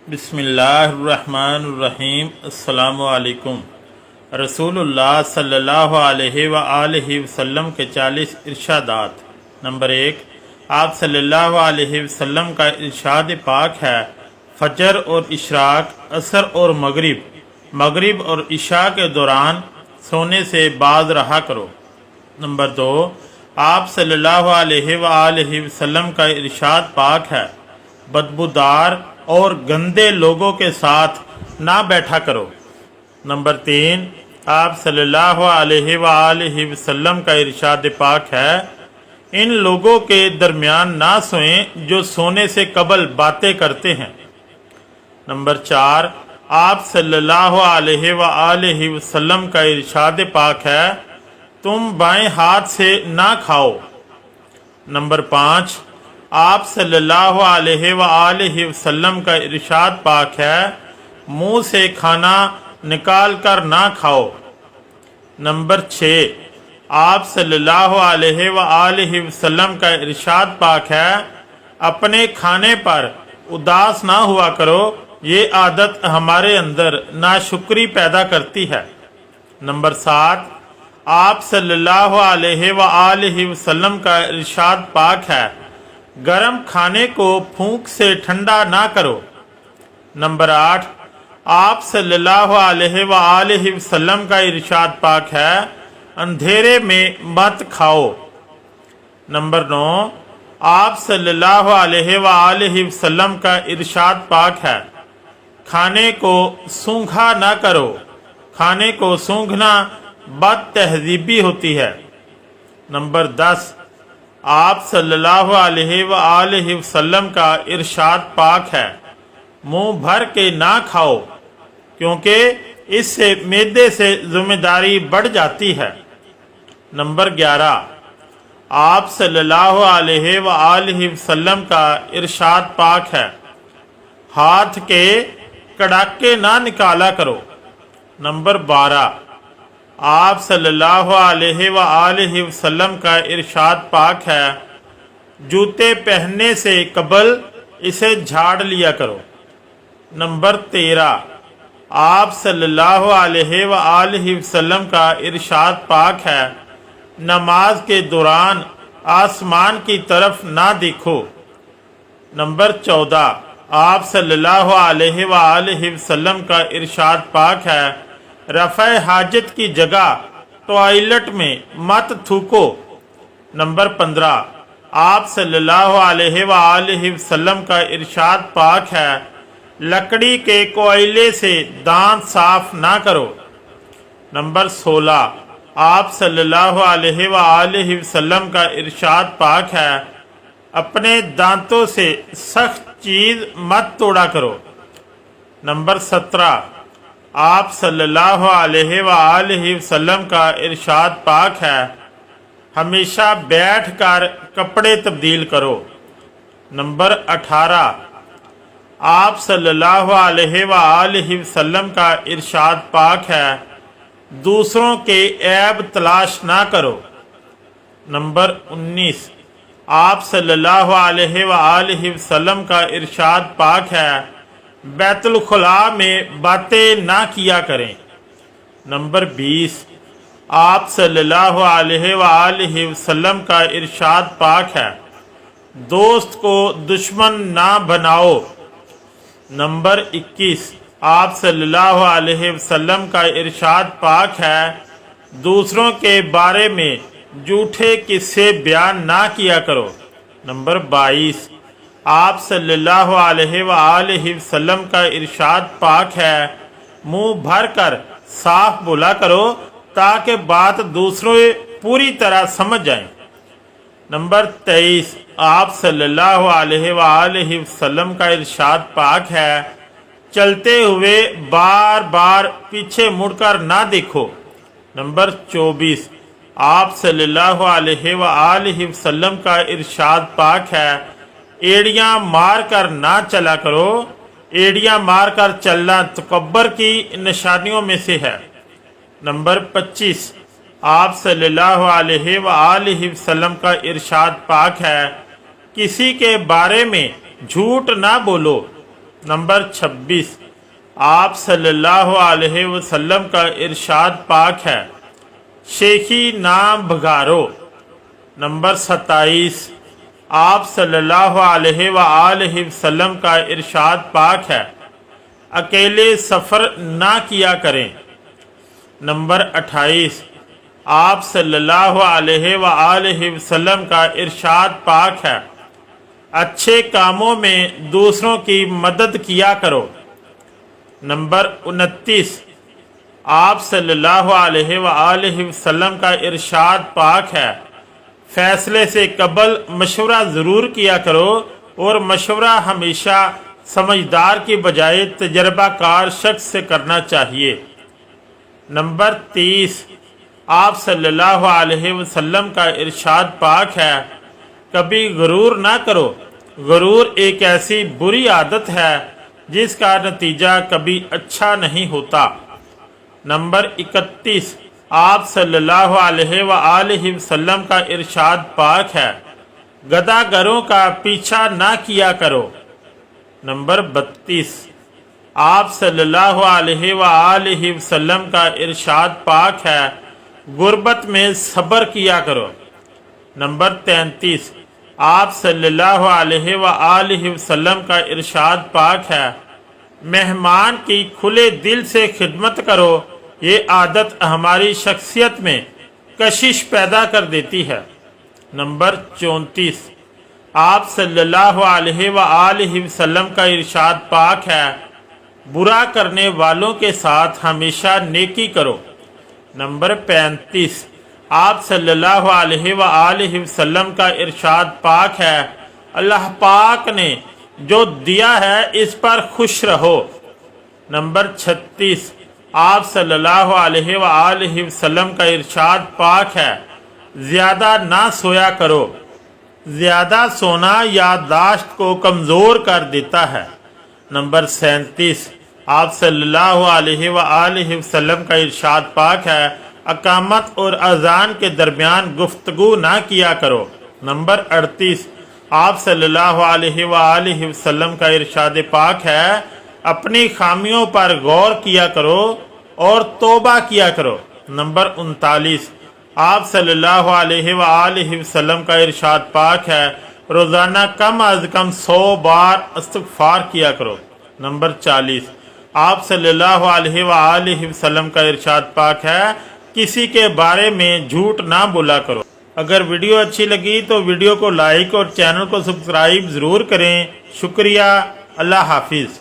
बिस्मिल्लाहिर्रहमानिर्रहीम। अस्सलामु अलैकुम। रसूलुल्लाह सल्लल्लाहु अलैहि वआलिहि वसल्लम के 40 इरशादात। नंबर 1, आप सल्लल्लाहु अलैहि वसल्लम का इरशाद पाक है, फजर और इशराक, असर और मगरिब और इशा के दौरान सोने से बाज रहा करो। नंबर 2, आप सल्लल्लाहु अलैहि वआलिहि वसल्लम का इरशाद पाक है, बदबूदार और गंदे लोगों के साथ ना बैठा करो। नंबर 3, आप सल्लल्लाहु अलैहि वआलिहि वसल्लम का इरशाद पाक है, इन लोगों के दरमियान ना सोएं जो सोने से कबल बातें करते हैं। नंबर 4, आप सल्लल्लाहु अलैहि वआलिहि वसल्लम का इरशाद पाक है, तुम बाएं हाथ से ना खाओ। नंबर 5, आप सल्लल्लाहु अलैहि वआलिहि वसल्लम का इरशाद पाक है, मुंह से खाना निकाल कर ना खाओ। नंबर 6, आप सल्लल्लाहु अलैहि वआलिहि वसल्लम का इरशाद पाक है, अपने खाने पर उदास ना हुआ करो, ये आदत हमारे अंदर नाशुक्री पैदा करती है। नंबर 7, आप सल्लल्लाहु अलैहि वआलिहि वसल्लम का इरशाद पाक है, गरम खाने को फूंक से ठंडा ना करो। नंबर 8, आप सल्लल्लाहु अलैहि वआलिहि वसल्लम का इरशाद पाक है, अंधेरे में मत खाओ। नंबर 9, आप सल्लल्लाहु अलैहि वआलिहि वसल्लम का इरशाद पाक है, खाने को सूंघा ना करो। खाने को सूंघना बद तहजीबी होती है। नंबर 10, आप सल्लल्लाहु अलैहि वआलिहि वसल्लम का इरशाद पाक है, मुंह भर के ना खाओ, क्योंकि इससे मैदे से जिम्मेदारी बढ़ जाती है। नंबर 11, आप सल्लल्लाहु अलैहि वआलिहि वसल्लम का इरशाद पाक है, हाथ के कड़ाके ना निकाला करो। नंबर 12, आप सल्लल्लाहु अलैहि वआलिहि वसल्लम का इरशाद पाक है, जूते पहनने से कबल इसे झाड़ लिया करो। नंबर 13, आप सल्लल्लाहु अलैहि वआलिहि वसल्लम का इरशाद पाक है, नमाज के दौरान आसमान की तरफ ना देखो। नंबर 14, आप सल्लल्लाहु अलैहि वआलिहि वसल्लम का इरशाद पाक है, रफ़े हाजत की जगह टॉयलेट में मत थूको। नंबर 15, आप सल्लल्लाहु अलैहि वआलिहि वसल्लम का इरशाद पाक है, लकड़ी के कोयले से दांत साफ ना करो। नंबर 16, आप सल्लल्लाहु अलैहि वआलिहि वसल्लम का इरशाद पाक है, अपने दांतों से सख्त चीज मत तोड़ा करो। नंबर 17, आप सल्लल्लाहु अलैहि वआलिहि वसल्लम का इरशाद पाक है, हमेशा बैठकर कपड़े तब्दील करो। नंबर 18, आप सल्लल्लाहु अलैहि वआलिहि वसल्लम का इरशाद पाक है, दूसरों के ऐब तलाश ना करो। नंबर 19, आप सल्लल्लाहु अलैहि वआलिहि वसल्लम का इरशाद पाक है, बैतुल खुला में बातें ना किया करें। नंबर 20, आप सल्लल्लाहु अलैहि वआलिहि वसल्लम का इरशाद पाक है, दोस्त को दुश्मन ना बनाओ। नंबर 21, आप सल्लल्लाहु अलैहि वसल्लम का इरशाद पाक है, दूसरों के बारे में झूठे किस्से बयान ना किया करो। नंबर 22, आप सल्लल्लाहु अलैहि वआलिहि वसल्लम का इरशाद पाक है, मुंह भर कर साफ बोला करो ताकि बात दूसरों पूरी तरह समझ जाए। नंबर 23, आप सल्लल्लाहु अलैहि वआलिहि वसल्लम का इरशाद पाक है, चलते हुए बार बार पीछे मुड़कर ना देखो। नंबर 24, आप सल्लल्लाहु अलैहि वआलिहि वसल्लम का इरशाद पाक है, एड़ियां मार कर ना चला करो। एड़ियां मार कर चलना तकब्बर की निशानियों में से है। नंबर 25, आप सल्लल्लाहु अलैहि वआलिहि वसल्लम का इरशाद पाक है, किसी के बारे में झूठ ना बोलो। نمبر 26 آپ صلی اللہ علیہ وسلم کا ارشاد پاک ہے شیخی نہ بگارو۔ نمبر 27 آپ صلی اللہ علیہ وآلہ وسلم کا ارشاد پاک ہے اکیلے سفر نہ کیا کریں۔ نمبر 28 آپ صلی اللہ علیہ وآلہ وسلم کا ارشاد پاک ہے اچھے کاموں میں دوسروں کی مدد کیا کرو۔ نمبر 29 آپ صلی اللہ علیہ وآلہ وسلم کا ارشاد پاک ہے فیصلے سے قبل مشورہ ضرور کیا کرو اور مشورہ ہمیشہ سمجھدار کی بجائے تجربہ کار شخص سے کرنا چاہیے۔ نمبر 30 آپ صلی اللہ علیہ وسلم کا ارشاد پاک ہے کبھی غرور نہ کرو، غرور ایک ایسی بری عادت ہے جس کا نتیجہ کبھی اچھا نہیں ہوتا۔ نمبر 31 آپ صلی اللہ علیہ وآلہ وسلم کا ارشاد پاک ہے گدھا گروں کا پیچھا نہ کیا کرو۔ نمبر 32 آپ صلی اللہ علیہ وآلہ وسلم کا ارشاد پاک ہے غربت میں صبر کیا کرو۔ نمبر 33 آپ صلی اللہ علیہ وآلہ وسلم کا ارشاد پاک ہے مہمان کی کھلے دل سے خدمت کرو، یہ عادت ہماری شخصیت میں کشش پیدا کر دیتی ہے۔ نمبر 34 آپ صلی اللہ علیہ وآلہ وسلم کا ارشاد پاک ہے برا کرنے والوں کے ساتھ ہمیشہ نیکی کرو۔ نمبر 35 آپ صلی اللہ علیہ وآلہ وسلم کا ارشاد پاک ہے اللہ پاک نے جو دیا ہے اس پر خوش رہو۔ نمبر 36 آپ صلی اللہ علیہ وآلہ وسلم کا ارشاد پاک ہے زیادہ نہ سویا کرو، زیادہ سونا یادداشت کو کمزور کر دیتا ہے۔ نمبر 37 آپ صلی اللہ علیہ وآلہ وسلم کا ارشاد پاک ہے اقامت اور اذان کے درمیان گفتگو نہ کیا کرو۔ نمبر 38 آپ صلی اللہ علیہ وآلہ وسلم کا ارشاد پاک ہے اپنی خامیوں پر غور کیا کرو اور توبہ کیا کرو۔ نمبر 39 آپ صلی اللہ علیہ وآلہ وسلم کا ارشاد پاک ہے روزانہ کم از کم 100 بار استغفار کیا کرو۔ نمبر 40 آپ صلی اللہ علیہ وآلہ وسلم کا ارشاد پاک ہے کسی کے بارے میں جھوٹ نہ بولا کرو۔ اگر ویڈیو اچھی لگی تو ویڈیو کو لائک اور چینل کو سبسکرائب ضرور کریں۔ شکریہ، اللہ حافظ۔